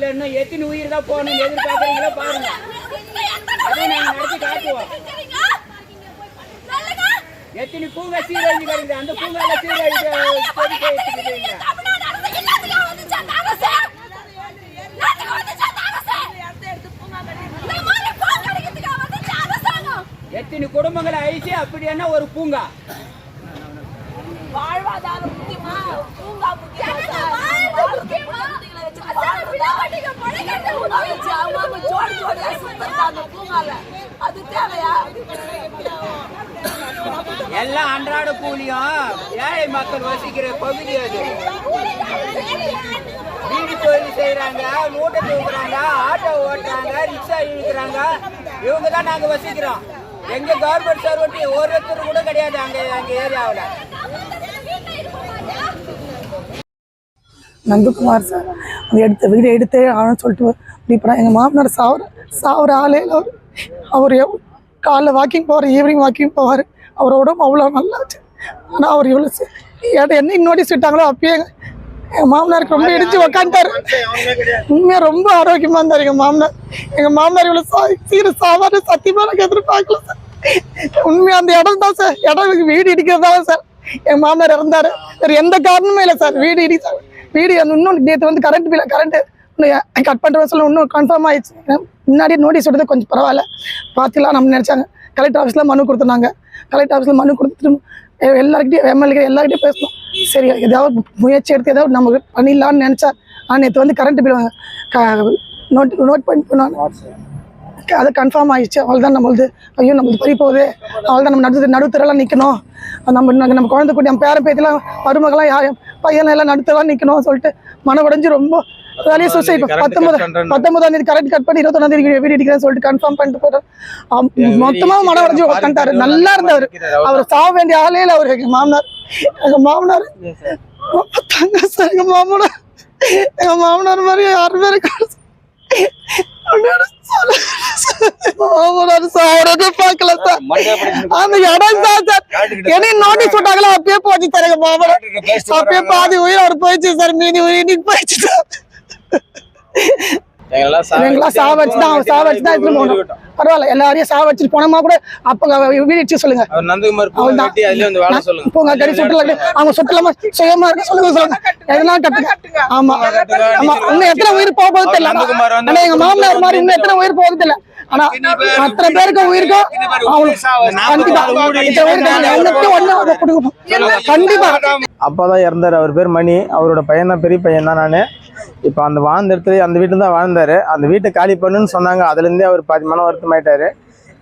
இதுல இன்னும் எத்தனை உயிர் தான் போகணும்னு எதிர்பார்க்குறீங்களோ பாருங்க. அதை நாங்க நடத்தி காட்டுவோம். எத்தனை பூங்கா சீரழிஞ்சு கிடைக்குது, அந்த பூங்கால சீரழிஞ்சு கோரிக்கை எடுத்துக்கிட்டு எத்தனை குடும்பங்களை அழிச்சு அப்படி என்ன ஒரு பூங்கா வாழ்வாதாரம் முக்கியமா, பூங்கா முக்கியமா, அது தேவையா? எல்லாம் அன்றாட கூலியும் ஏழை மக்கள் வசிக்கிற பகுதி அது. வீடு தொழில் செய்யறாங்க, மூட்டை தூக்குறாங்க, ஆட்டோ ஓட்டுறாங்க, ரிக்ஷா இழுக்கிறாங்க. இவங்க தான் நாங்க வசிக்கிறோம். எங்க கவர்மெண்ட் சர்வெண்ட் ஒருத்தர் கூட கிடையாது அங்க எங்க ஏரியாவில். நந்தகுமார் சார் அந்த வீடு எடுத்தே ஆகணும்னு சொல்லிட்டு இப்படி எங்கள் மாமனார் சாவுற ஆளே அவர் காலைல வாக்கிங் போவார், ஈவினிங் வாக்கிங் போவார். அவரோட அவ்வளோ நல்லாச்சு. ஆனால் அவர் இவ்வளோ என்ன நோட்டீஸ் விட்டாங்களோ அப்பயே எங்கள் மாமனாருக்கு ரொம்ப இடிச்சு உக்காந்துட்டாரு. உண்மையாக ரொம்ப ஆரோக்கியமாக இருந்தார் எங்கள் மாமனார். எங்கள் மாமனார் இவ்வளோ சாவாரு சத்தியமாக எனக்கு எதிர்பார்க்கல சார். உண்மையாக அந்த இடம் தான் சார், இடம் வீடு இடிக்கிறதா சார் எங்கள் மாமனார் இறந்தார். வேறு எந்த காரணமும் இல்லை சார். வீடு இன்னும் நேற்று வந்து கரண்ட்டு கட் பண்ணுறேன்னு சொல்லி இன்னும் கன்ஃபார்ம் ஆயிடுச்சு. முன்னாடியே நோட்டீஸ் விட்டது கொஞ்சம் பரவாயில்ல பார்த்துலாம் நம்ம நினச்சாங்க. கலெக்டர் ஆஃபீஸில் மனு கொடுத்துருந்தாங்க. கலெக்டர் ஆஃபீஸில் மனு கொடுத்துட்டு எல்லாருக்கிட்டையும் எம்எல்ஏ எல்லாருக்கிட்டையும் பேசணும். சரி ஏதாவது முயற்சி எடுத்து ஏதாவது நமக்கு பண்ணிடலான்னு நினச்சா நேற்று வந்து கரண்ட் பில் நோட் பண்ணாங்க. அது கன்ஃபார்ம் ஆகிடுச்சு. அவ்வளோதான் நம்மளுது நம்மளுக்கு பறி போகுது. அவ்வளோதான் நம்ம நடுத்தரெல்லாம் நிற்கணும். நம்ம குழந்தை குட்டி நம்ம பேரன் பேத்திலாம் மருமகளாம் பையன் எல்லாம் நடுத்தரெல்லாம் நிற்கணும் சொல்லிட்டு மன உடைஞ்சு ரொம்ப வேலையை சூசைட் 19ஆம் தேதி கரண்ட் கட் பண்ணி 21ஆம் தேதி வீடு அடிக்கிறேன்னு சொல்லிட்டு கன்ஃபார்ம் பண்ணிட்டு போட்டார். மொத்தமாக மன உடைஞ்சு உட்காந்துட்டாரு. நல்லா இருந்தவர். அவர் சாக வேண்டிய ஆளே இல்லை அவர். எங்கள் மாமனார் ரொம்ப தங்க சார். எங்கள் மாமனார் மாதிரி யாருமே இருக்காரு. பார்க்கல சார் அந்த இடம் தான் சார். என்ன நோட்டீஸ் விட்டாங்களோ அப்பயே போச்சு சார். எங்க மாமனார் அப்பயே பாதி உயிர் அவர் போயிடுச்சு சார். மீதி உயிர் இன்னைக்கு போயிடுச்சு சார். பரவாயில்ல எல்லாரையும் சாவடிச்சுட்டு போனோமா கூட அப்ப வீடு சொல்லுங்க. அவங்க சுற்றலாமா சுயமா இருக்க சொல்லுங்க. எதெல்லாம் கட்டுங்க. ஆமா ஆமா இன்னும் எத்தனை உயிர் போக தெரியல. ஆனா எங்க மாமனார் மாதிரி இன்னும் எத்தனை உயிர் போக தெரியல. ஆனா அத்தனை பேருக்கு உயிருக்கும் கண்டிப்பா. அப்பாதான் இறந்தாரு. அவர் பேர் மணி. அவரோட பையன் தான், பெரிய பையன் தான். நானு இப்போ அந்த வாழ்ந்த இடத்துல அந்த வீட்டில் தான் வாழ்ந்தாரு. அந்த வீட்டை காலி பண்ணுன்னு சொன்னாங்க. அதுலேருந்தே அவர் பாதி மன வருத்தமாயிட்டாரு.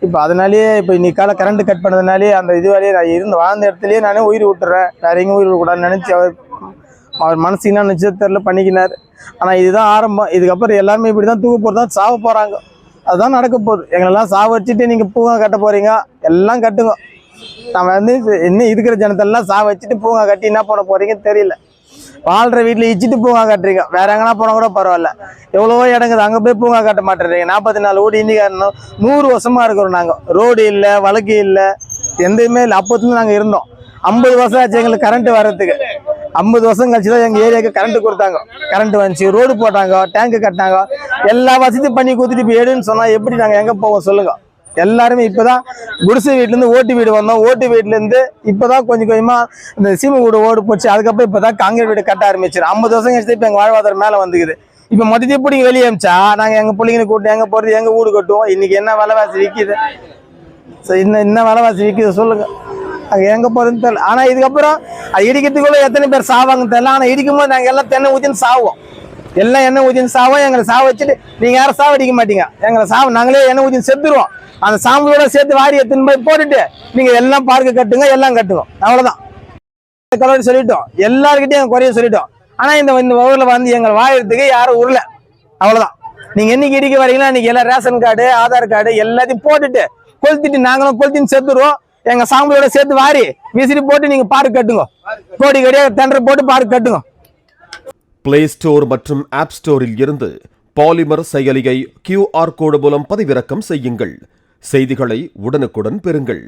இப்போ அதனாலேயே இப்போ இன்னைக்கு காலை கரண்ட் கட் பண்ணதுனாலே அந்த இதுவாலேயே நான் வாழ்ந்த இடத்துலயே நானே உயிர் விட்டுறேன், வேற எங்கேயும் உயிர் விடக்கூடாதுன்னு நினச்சி அவர் மனசுக்குன்னா நிச்சயத்தரில் பண்ணிக்கினார். ஆனால் இதுதான் ஆரம்பம். இதுக்கப்புறம் எல்லாருமே இப்படி தான் தூக்க போகிறது தான் சாவ போகிறாங்க. அதுதான் நடக்க போகுது. எங்களெல்லாம் சாவ வச்சுட்டு நீங்கள் பூங்கா கட்ட போகிறீங்க, எல்லாம் கட்டுங்க. நம்ம வந்து இன்னும் இருக்கிற ஜனத்தெல்லாம் சாவ வச்சுட்டு பூங்கா கட்டி என்ன பண்ண போகிறீங்கன்னு தெரியல. வாழ்கிற வீட்டில் இச்சிட்டு பூங்கா கட்டுறீங்க. வேற எங்கன்னா போனால் கூட பரவாயில்ல. எவ்வளவோ இடங்குது, அங்கே போய் பூங்கா கட்ட மாட்டேறீங்க. 44 கோடி இந்திக்காரணும் 100 வருஷமாக இருக்கிறோம். நாங்கள் ரோடு இல்லை, வழக்கு இல்லை, எந்தமே இல்லை. அப்போதுலேருந்து நாங்கள் இருந்தோம். 50 வருஷம் ஆச்சு எங்களுக்கு கரண்ட் வர்றதுக்கு. 50 வருஷம் கழிச்சு தான் எங்கள் ஏரியாவுக்கு கரண்ட் கொடுத்தாங்க. கரண்ட் வந்துச்சு, ரோடு போட்டாங்க, டேங்கு கட்டினாங்க, எல்லா வசதியும் பண்ணி கொடுத்துட்டு இப்போ எடுன்னு சொன்னால் எப்படி நாங்கள் எங்கே போவோம் சொல்லுங்க. எல்லாருமே இப்போதான் குடிசை வீட்டிலேருந்து ஓட்டு வீடு வந்தோம். ஓட்டு வீட்டிலேருந்து இப்போதான் கொஞ்சம் கொஞ்சமாக இந்த சீமை வீடு ஓடு போச்சு. அதுக்கப்புறம் இப்போதான் காங்கிரீட் வீடு கட்ட ஆரம்பிச்சிடும். 50 வருஷம் கழிச்சு இப்போ எங்கள் வாழ்வாதாரம் மேலே வந்துக்குது. இப்போ மொத்தத்தையும் இப்படி வெளியே அமிச்சா நாங்கள் எங்கள் பிள்ளைங்களை கூட்டு எங்கே போகிறது, எங்கள் வீடு கட்டுவோம். இன்னைக்கு என்ன விலைவாசி விற்கிது, இன்னும் விலைவாசி விற்கிது சொல்லுங்க. அங்கே எங்கே போகிறதுன்னு தெரியல. ஆனால் இதுக்கப்புறம் அது இடிக்கிறதுக்குள்ள எத்தனை பேர் சாவாங்க தெரியல. ஆனால் இடிக்கும் போது நாங்கள் எல்லாம் தென்னை ஊற்றின்னு சாவோம். எல்லாம் எண்ணெய் ஊற்றின்னு சாவோம். எங்களை சாவ வச்சுட்டு நீங்கள் யாரும் சாவடிக்க மாட்டீங்க. எங்களை நாங்களே எண்ணெய் ஊற்றின்னு செத்துருவோம். அந்த சாம்பிளோட சேர்த்து வாரி எடுத்துன்னு போய் போட்டுட்டு நீங்கள் எல்லாம் பார்க்க கட்டுங்க, எல்லாம் கட்டுங்க. அவ்வளோதான் கலவரி சொல்லிட்டோம். எல்லாருக்கிட்டையும் குறைய சொல்லிட்டோம். ஆனால் இந்த ஊரில் வந்து எங்களை வாழறதுக்கு யாரும் உருள. அவ்வளோதான். நீங்கள் என்னைக்கு இடிக்க வரீங்களா அன்றைக்கி எல்லாம் ரேஷன் கார்டு, ஆதார் கார்டு எல்லாத்தையும் போட்டுட்டு கொளுத்திட்டு நாங்களும் கொளுத்தின்னு செத்துருவோம். எங்கள் சாம்பிளோட சேர்த்து வாரி விசிறி போட்டு நீங்கள் பார்க்க கட்டுங்க. கோடி கோடியாக டெண்டர் போட்டு பார்க்க கட்டுங்க. பிளே ஸ்டோர் மற்றும் ஆப் ஸ்டோரில் இருந்து பாலிமர் செயலியை QR கோடு மூலம் பதிவிறக்கம் செய்யுங்கள். செய்திகளை உடனுக்குடன் பெறுங்கள்.